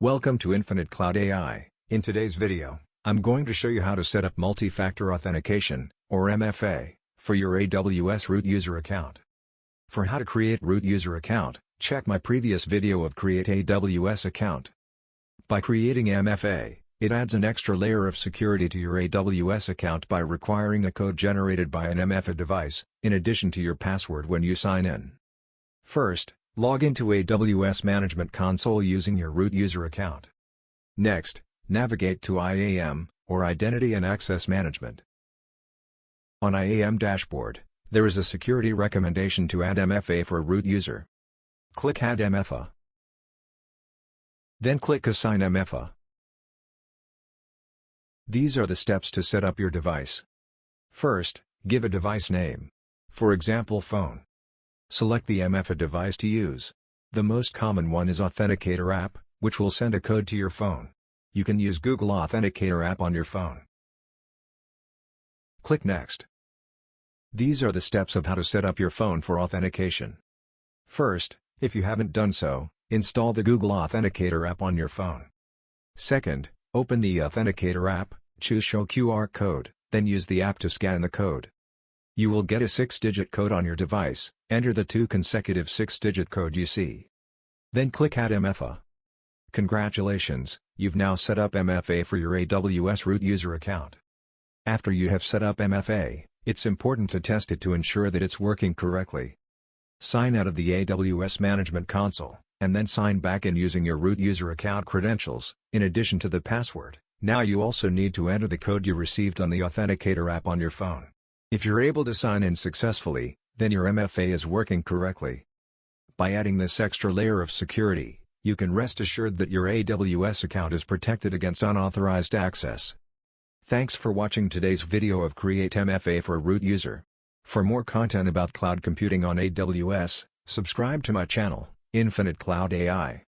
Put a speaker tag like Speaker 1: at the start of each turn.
Speaker 1: Welcome to Infinite Cloud AI. In today's video, I'm going to show you how to set up multi-factor authentication, or MFA, for your AWS root user account. For how to create root user account, check my previous video of Create AWS account. By creating MFA, it adds an extra layer of security to your AWS account by requiring a code generated by an MFA device, in addition to your password when you sign in. First, log into AWS Management Console using your root user account. Next, navigate to IAM, or Identity and Access Management. On IAM dashboard, there is a security recommendation to add MFA for a root user. Click Add MFA. Then click Assign MFA. These are the steps to set up your device. First, give a device name. For example, phone. Select the MFA device to use. The most common one is Authenticator app, which will send a code to your phone. You can use Google Authenticator app on your phone. Click Next. These are the steps of how to set up your phone for authentication. First, if you haven't done so, install the Google Authenticator app on your phone. Second, open the Authenticator app, choose Show QR Code, then use the app to scan the code. You will get a 6-digit code on your device. Enter the 2 consecutive 6-digit code you see. Then click Add MFA. Congratulations, you've now set up MFA for your AWS root user account. After you have set up MFA, it's important to test it to ensure that it's working correctly. Sign out of the AWS Management Console, and then sign back in using your root user account credentials, in addition to the password. Now you also need to enter the code you received on the Authenticator app on your phone. If you're able to sign in successfully, then your MFA is working correctly. By adding this extra layer of security, you can rest assured that your AWS account is protected against unauthorized access. Thanks for watching today's video of Create MFA for a root user. For more content about cloud computing on AWS, subscribe to my channel, Infinite Cloud AI.